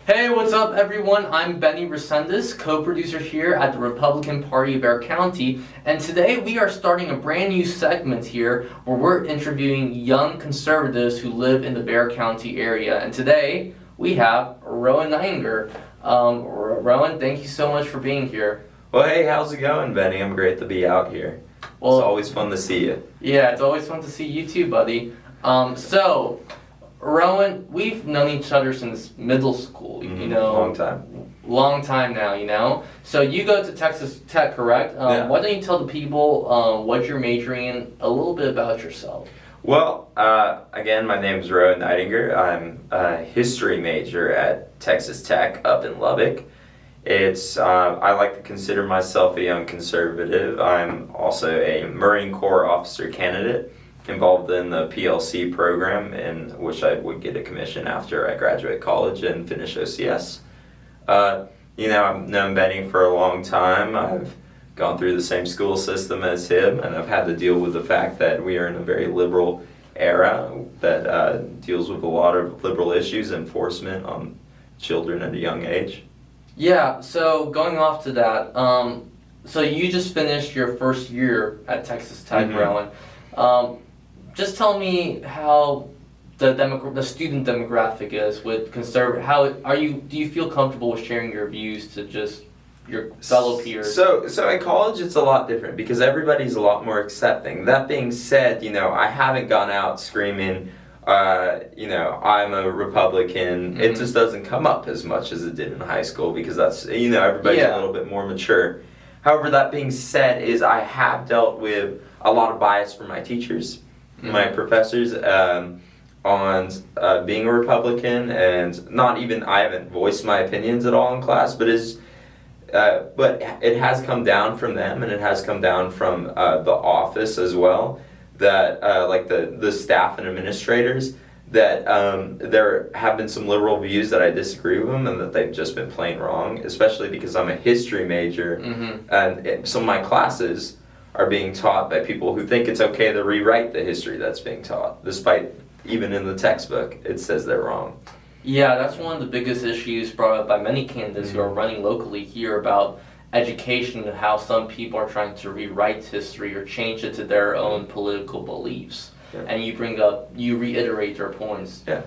Hey, what's up, everyone? I'm Benny Resendez, co-producer here at the Republican Party of Bexar County, and today we are starting a brand new segment here where we're interviewing young conservatives who live in the Bexar County area. And today we have Rowen Neidinger. Rowen, thank you so much for being here. Well, hey, how's it going, Benny? I'm great to be out here. Well, it's always fun to see you. Yeah, it's always fun to see you too, buddy. Rowen, we've known each other since middle school, Long time now. So you go to Texas Tech, correct? Yeah. Why don't you tell the people what you're majoring in, a little bit about yourself? Well, again, my name is Rowen Neidinger. I'm a history major at Texas Tech up in Lubbock. I like to consider myself a young conservative. I'm also a Marine Corps officer candidate involved in the PLC program, in which I would get a commission after I graduate college and finish OCS. I've known Benny for a long time. I've gone through the same school system as him, and I've had to deal with the fact that we are in a very liberal era that deals with a lot of liberal issues, enforcement on children at a young age. Yeah, so going off to that, so you just finished your first year at Texas Tech, Rowen. Just tell me how the student demographic is with conservative. Do you feel comfortable with sharing your views to just your fellow peers? So in college it's a lot different because everybody's a lot more accepting. That being said, I haven't gone out screaming, I'm a Republican. It just doesn't come up as much as it did in high school because that's, everybody's a little bit more mature. However, that being said, I have dealt with a lot of bias from my teachers, my professors, on being a Republican, and I haven't voiced my opinions at all in class, but it has come down from them, and it has come down from the office as well, that like the staff and administrators, that there have been some liberal views that I disagree with them and that they've just been plain wrong, especially because I'm a history major, and some of my classes are being taught by people who think it's okay to rewrite the history that's being taught, despite even in the textbook it says they're wrong. Yeah, that's one of the biggest issues brought up by many candidates who are running locally here about education and how some people are trying to rewrite history or change it to their own political beliefs. Yeah. And you reiterate their points. Yeah.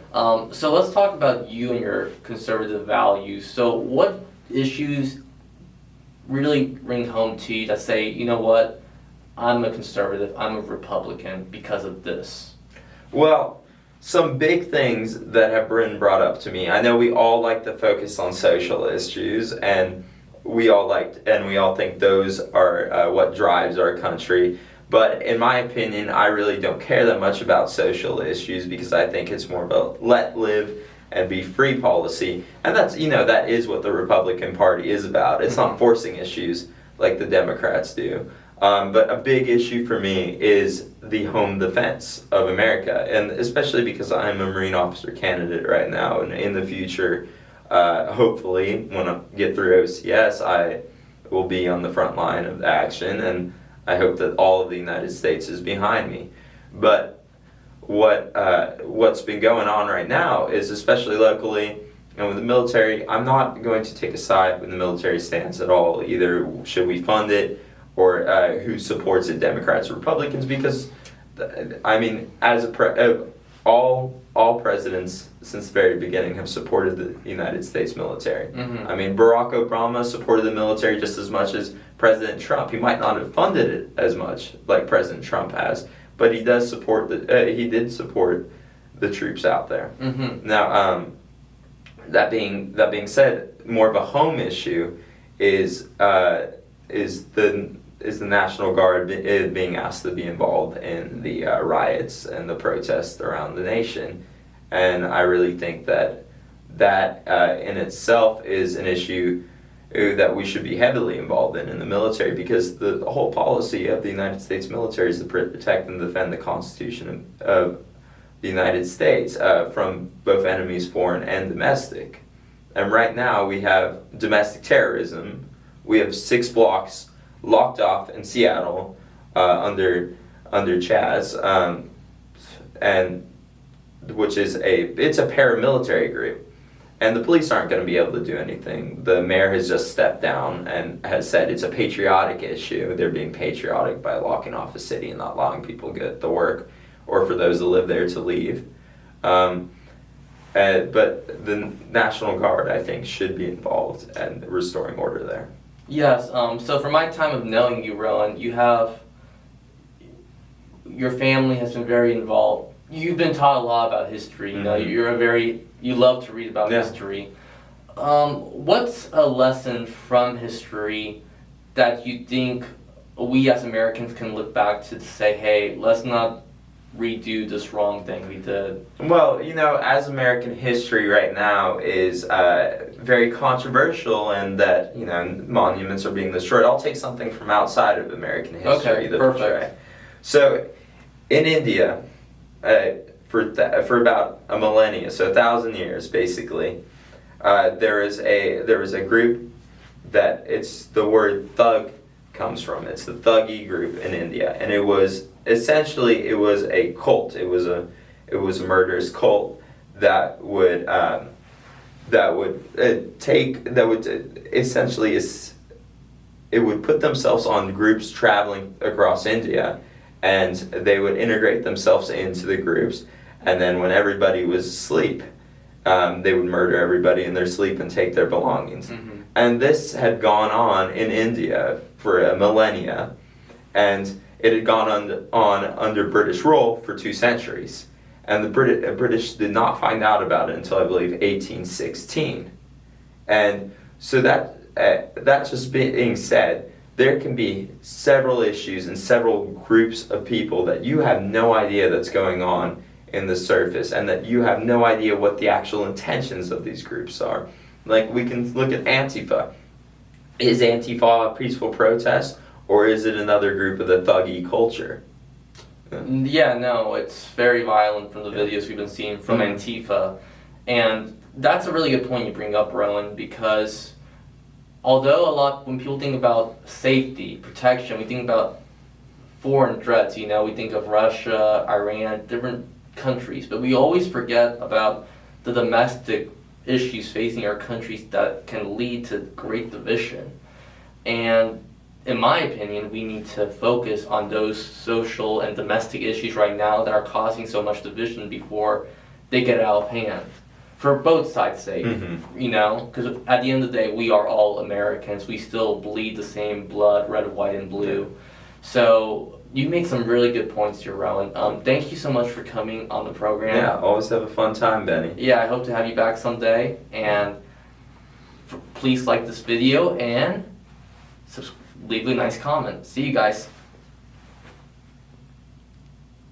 So let's talk about you and your conservative values. So what issues really ring home to you that say, you know what, I'm a conservative, I'm a Republican because of this? Well, some big things that have been brought up to me. I know we all like to focus on social issues, and we all think those are what drives our country. But in my opinion, I really don't care that much about social issues because I think it's more about let live and be free policy. And that's, that is what the Republican Party is about. It's not forcing issues like the Democrats do. But a big issue for me is the home defense of America, and especially because I'm a Marine officer candidate right now, and in the future, hopefully, when I get through OCS, I will be on the front line of action, and I hope that all of the United States is behind me. But what's been going on right now is, especially locally and with the military, I'm not going to take a side with the military stance at all. Either should we fund it, or who supports it, Democrats or Republicans, because, all presidents since the very beginning have supported the United States military. Barack Obama supported the military just as much as President Trump. He might not have funded it as much like President Trump has, but he did support the troops out there. Now, that being said, more of a home issue is the National Guard being asked to be involved in the riots and the protests around the nation. And I really think that in itself is an issue that we should be heavily involved in the military, because the whole policy of the United States military is to protect and defend the Constitution of the United States from both enemies, foreign and domestic. And right now we have domestic terrorism. We have 6 blocks locked off in Seattle under Chaz, and which is a paramilitary group, And the police aren't going to be able to do anything. The mayor has just stepped down and has said it's a patriotic issue. They're being patriotic by locking off the city and not allowing people to get to work, or for those that live there to leave. But the National Guard, I think, should be involved in restoring order there. Yes. So for my time of knowing you, Rowan, your family has been very involved. You've been taught a lot about history. You know, you love to read about history. What's a lesson from history that you think we as Americans can look back to say, hey, let's not redo this wrong thing we did? Well, as American history right now is very controversial, and that, monuments are being destroyed, I'll take something from outside of American history. Okay, perfect. So, in India, for about a millennia, so 1,000 years basically, there was a group that the word thug comes from. It's the Thuggee group in India, and it was essentially a cult. It was a murderous cult that would put themselves on groups traveling across India, and they would integrate themselves into the groups, and then when everybody was asleep, they would murder everybody in their sleep and take their belongings. Mm-hmm. And this had gone on in India for a millennia, and it had gone on under British rule for 2 centuries. And the British did not find out about it until, I believe, 1816. And so that just being said, there can be several issues and several groups of people that you have no idea that's going on in the surface, and that you have no idea what the actual intentions of these groups are. Like, we can look at Antifa. Is Antifa a peaceful protest, or is it another group of the Thuggee culture? Yeah, no, it's very violent from the videos we've been seeing from Antifa. And that's a really good point you bring up, Rowan, because although when people think about safety, protection, we think about foreign threats, we think of Russia, Iran, different countries, but we always forget about the domestic issues facing our countries that can lead to great division. And in my opinion, we need to focus on those social and domestic issues right now that are causing so much division before they get out of hand. For both sides' sake, because at the end of the day, we are all Americans. We still bleed the same blood, red, white, and blue. So you make some really good points here, Rowan. Thank you so much for coming on the program. Yeah, always have a fun time, Benny. Yeah, I hope to have you back someday. And please like this video and leave a nice comment. See you guys.